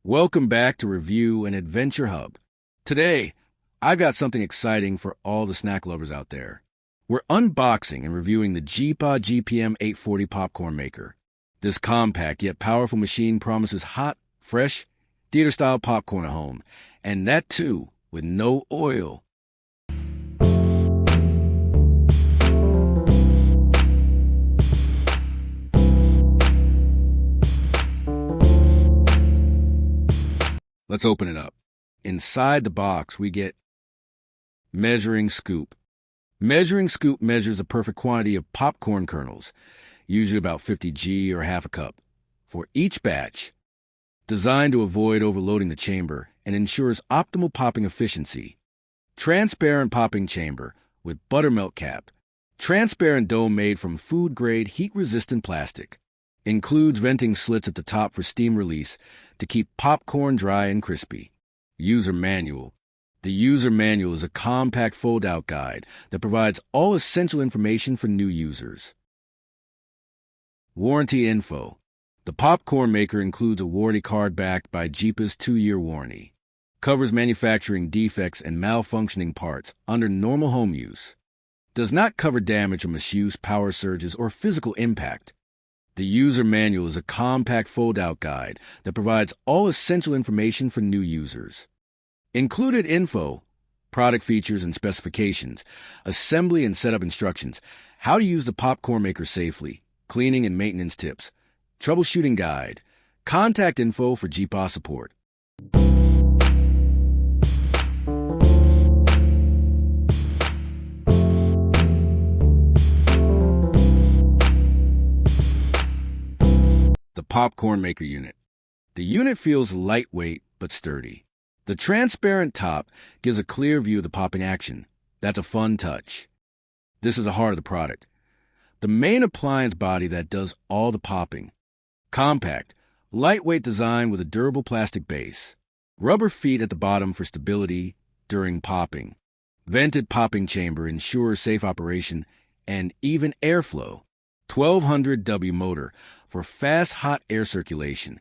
Welcome back to Review and Adventure Hub. Today, I've got something exciting for all the snack lovers out there. We're unboxing and reviewing the Geepas GPM840 popcorn maker. This compact yet powerful machine promises hot, fresh, theater-style popcorn at home, and that too with no oil. Let's open it up. Inside the box, we get Measuring Scoop. Measuring Scoop measures a perfect quantity of popcorn kernels, usually about 50 g or half a cup, for each batch. Designed to avoid overloading the chamber and ensures optimal popping efficiency. Transparent popping chamber with buttermilk cap. Transparent dome made from food-grade heat-resistant plastic. Includes venting slits at the top for steam release to keep popcorn dry and crispy. User Manual. The user manual is a compact fold-out guide that provides all essential information for new users. Warranty info. The popcorn maker includes a warranty card backed by Geepas 2-year warranty. Covers manufacturing defects and malfunctioning parts under normal home use. Does not cover damage or misuse, power surges, or physical impact. The user manual is a compact fold-out guide that provides all essential information for new users. Included info, product features and specifications, assembly and setup instructions, how to use the popcorn maker safely, cleaning and maintenance tips, troubleshooting guide, contact info for Geepas support. The popcorn maker unit. The unit feels lightweight but sturdy. The transparent top gives a clear view of the popping action. That's a fun touch. This is the heart of the product. The main appliance body that does all the popping. Compact, lightweight design with a durable plastic base. Rubber feet at the bottom for stability during popping. Vented popping chamber ensures safe operation and even airflow. 1200 W motor for fast hot air circulation.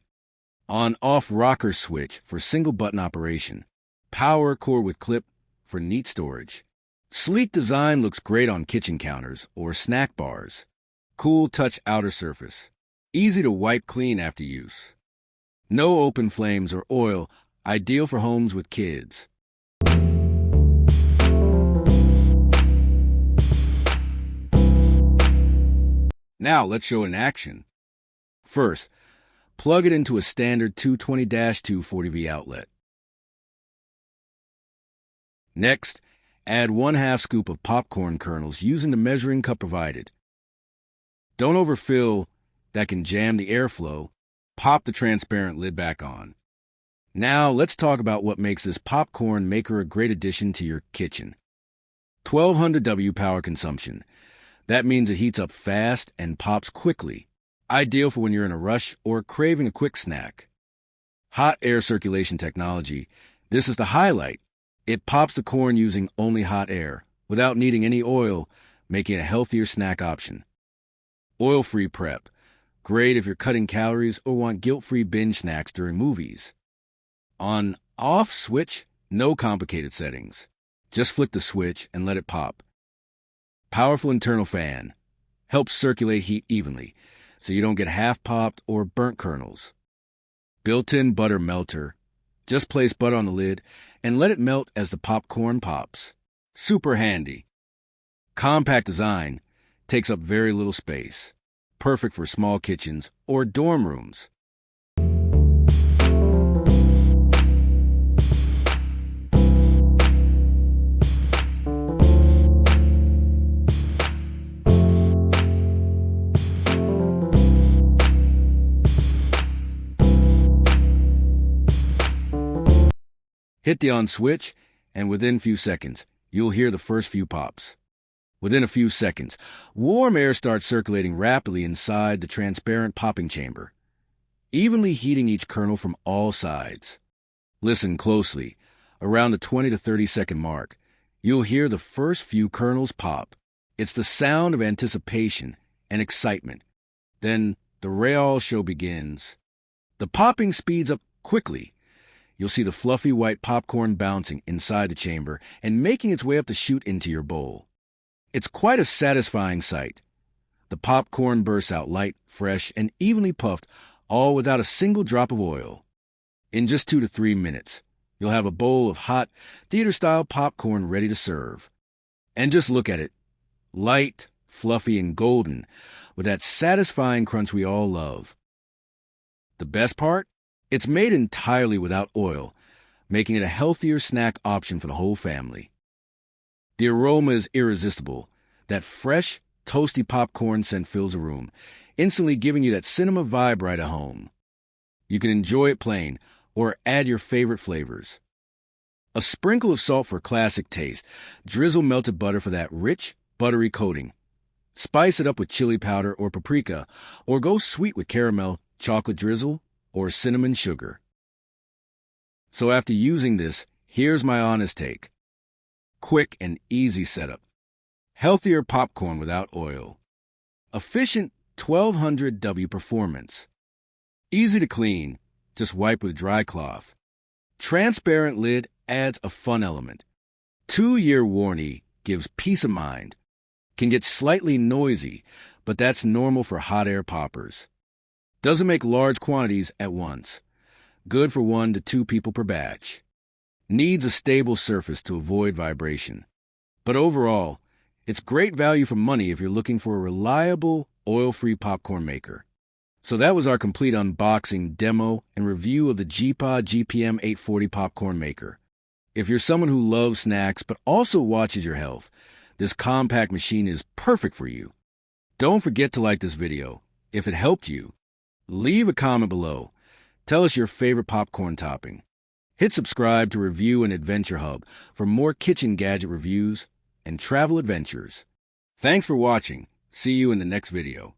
On-off rocker switch for single-button operation. Power cord with clip for neat storage. Sleek design looks great on kitchen counters or snack bars. Cool touch outer surface. Easy to wipe clean after use. No open flames or oil, ideal for homes with kids. Now let's show it in action. First, plug it into a standard 220-240V outlet. Next, add 1/2 scoop of popcorn kernels using the measuring cup provided. Don't overfill, that can jam the airflow. Pop the transparent lid back on. Now let's talk about what makes this popcorn maker a great addition to your kitchen. 1200 W power consumption. That means it heats up fast and pops quickly. Ideal for when you're in a rush or craving a quick snack. Hot air circulation technology. This is the highlight. It pops the corn using only hot air, without needing any oil, making it a healthier snack option. Oil-free prep. Great if you're cutting calories or want guilt-free binge snacks during movies. On-off switch, no complicated settings. Just flick the switch and let it pop. Powerful internal fan. Helps circulate heat evenly, so you don't get half-popped or burnt kernels. Built-in butter melter. Just place butter on the lid and let it melt as the popcorn pops. Super handy. Compact design. Takes up very little space. Perfect for small kitchens or dorm rooms. Hit the on switch, and within a few seconds, you'll hear the first few pops. Within a few seconds, warm air starts circulating rapidly inside the transparent popping chamber, evenly heating each kernel from all sides. Listen closely. Around the 20 to 30 second mark, you'll hear the first few kernels pop. It's the sound of anticipation and excitement. Then the real show begins. The popping speeds up quickly, you'll see the fluffy white popcorn bouncing inside the chamber and making its way up the chute into your bowl. It's quite a satisfying sight. The popcorn bursts out light, fresh, and evenly puffed, all without a single drop of oil. In just 2 to 3 minutes, you'll have a bowl of hot, theater-style popcorn ready to serve. And just look at it. Light, fluffy, and golden, with that satisfying crunch we all love. The best part? It's made entirely without oil, making it a healthier snack option for the whole family. The aroma is irresistible. That fresh, toasty popcorn scent fills the room, instantly giving you that cinema vibe right at home. You can enjoy it plain, or add your favorite flavors. A sprinkle of salt for classic taste. Drizzle melted butter for that rich, buttery coating. Spice it up with chili powder or paprika, or go sweet with caramel, chocolate drizzle, or cinnamon sugar. So after using this, here's my honest take. Quick and easy setup. Healthier popcorn without oil. Efficient 1200W performance. Easy to clean, just wipe with dry cloth. Transparent lid adds a fun element. 2-year warranty gives peace of mind. Can get slightly noisy, but that's normal for hot air poppers. Doesn't make large quantities at once. Good for 1 to 2 people per batch. Needs a stable surface to avoid vibration. But overall, it's great value for money if you're looking for a reliable, oil-free popcorn maker. So that was our complete unboxing, demo, and review of the Geepas GPM840 popcorn maker. If you're someone who loves snacks but also watches your health, this compact machine is perfect for you. Don't forget to like this video. If it helped you, leave a comment below. Tell us your favorite popcorn topping. Hit subscribe to Review and Adventure Hub for more kitchen gadget reviews and travel adventures. Thanks for watching. See you in the next video.